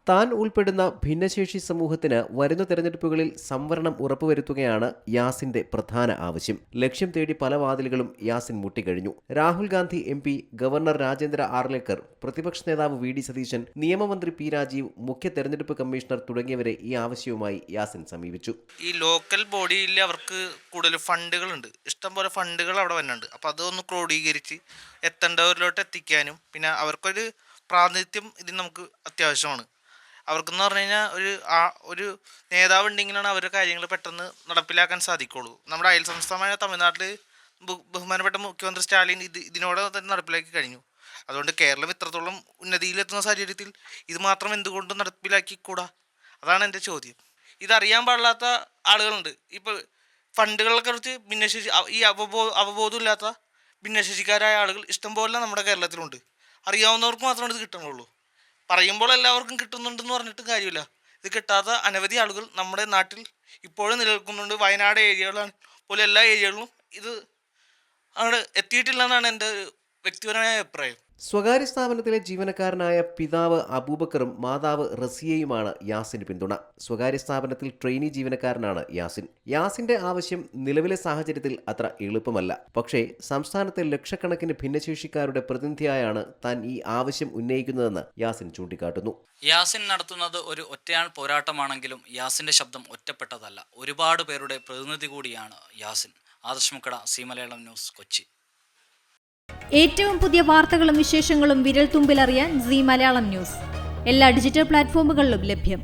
താൻ ഉൾപ്പെടുന്ന ഭിന്നശേഷി സമൂഹത്തിന് വരുന്ന തെരഞ്ഞെടുപ്പുകളിൽ സംവരണം ഉറപ്പുവരുത്തുകയാണ് യാസിന്റെ പ്രധാന ആവശ്യം. ലക്ഷ്യം തേടി പല വാതിലുകളും യാസിൻ മുട്ടിക്കഴിഞ്ഞു. രാഹുൽ ഗാന്ധി MP, ഗവർണർ രാജേന്ദ്ര ആർലേക്കർ, പ്രതിപക്ഷ നേതാവ് VD സതീശൻ, നിയമമന്ത്രി P രാജീവ്, മുഖ്യ തെരഞ്ഞെടുപ്പ് കമ്മീഷണർ തുടങ്ങിയവരെ ഈ ആവശ്യവുമായി യാസിൻ സമീപിച്ചു. ഈ ലോക്കൽ ബോഡിയിൽ അവർക്ക് കൂടുതൽ ഫണ്ടുകളുണ്ട്, ഇഷ്ടംപോലെ ഫണ്ടുകൾ അവിടെ വരുന്നുണ്ട്. അപ്പോൾ അതൊന്ന് ക്രോഡീകരിച്ച് എത്തേണ്ടവരിലോട്ട് എത്തിക്കാനും പിന്നെ അവർക്കൊരു പ്രാതിനിധ്യം ഇതിന് നമുക്ക് അത്യാവശ്യമാണ്. അവർക്കെന്ന് പറഞ്ഞു കഴിഞ്ഞാൽ ഒരു നേതാവ് ഉണ്ടെങ്കിലാണ് അവരുടെ കാര്യങ്ങൾ പെട്ടെന്ന് നടപ്പിലാക്കാൻ സാധിക്കുള്ളൂ. നമ്മുടെ അയൽ സംസ്ഥാനമായ തമിഴ്നാട്ടിൽ ബഹുമാനപ്പെട്ട മുഖ്യമന്ത്രി സ്റ്റാലിൻ ഇതിനോടെ തന്നെ നടപ്പിലാക്കി കഴിഞ്ഞു. അതുകൊണ്ട് കേരളം ഇത്രത്തോളം ഉന്നതിയിലെത്തുന്ന സാഹചര്യത്തിൽ ഇത് മാത്രം എന്തുകൊണ്ട് നടപ്പിലാക്കിക്കൂടാ? അതാണ് എൻ്റെ ചോദ്യം. ഇതറിയാൻ പാടില്ലാത്ത ആളുകളുണ്ട്. ഇപ്പോൾ ഫണ്ടുകളെ കുറിച്ച് ഭിന്നശേഷി ഈ അവബോധമില്ലാത്ത ഭിന്നശേഷിക്കാരായ ആളുകൾ ഇഷ്ടംപോലെ നമ്മുടെ കേരളത്തിലുണ്ട്. അറിയാവുന്നവർക്ക് മാത്രമാണ് ഇത് കിട്ടുന്നുള്ളൂ. പറയുമ്പോൾ എല്ലാവർക്കും കിട്ടുന്നുണ്ടെന്ന് പറഞ്ഞിട്ട് കാര്യമില്ല. ഇത് കിട്ടാത്ത അനവധി ആളുകൾ നമ്മുടെ നാട്ടിൽ ഇപ്പോഴും നിലനിൽക്കുന്നുണ്ട്. വയനാട് ഏരിയകളാണ് പോലെ എല്ലാ ഏരിയകളിലും ഇത് അവിടെ എത്തിയിട്ടില്ല എന്നാണ് എൻ്റെ വ്യക്തിപരമായ അഭിപ്രായം. സ്വകാര്യ സ്ഥാപനത്തിലെ ജീവനക്കാരനായ പിതാവ് അബൂബക്കറും മാതാവ് റസിയയുമാണ് യാസിന് പിന്തുണ. സ്വകാര്യ സ്ഥാപനത്തിൽ ട്രെയിനി ജീവനക്കാരനാണ് യാസിൻ. യാസിന്റെ ആവശ്യം നിലവിലെ സാഹചര്യത്തിൽ അത്ര എളുപ്പമല്ല. പക്ഷേ സംസ്ഥാനത്തെ ലക്ഷക്കണക്കിന് ഭിന്നശേഷിക്കാരുടെ പ്രതിനിധിയായാണ് താൻ ഈ ആവശ്യം ഉന്നയിക്കുന്നതെന്ന് യാസിൻ ചൂണ്ടിക്കാട്ടുന്നു. യാസിൻ നടത്തുന്നത് ഒരു ഒറ്റയാൾ പോരാട്ടമാണെങ്കിലും യാസിന്റെ ശബ്ദം ഒറ്റപ്പെട്ടതല്ല. ഒരുപാട് പേരുടെ പ്രതിനിധി കൂടിയാണ് യാസിൻ. Adarsh Mukkada, C Malayalam news, Kochi. ഏറ്റവും പുതിയ വാർത്തകളും വിശേഷങ്ങളും വിരൽത്തുമ്പിലറിയാൻ സി മലയാളം ന്യൂസ് എല്ലാ ഡിജിറ്റൽ പ്ലാറ്റ്ഫോമുകളിലും ലഭ്യം.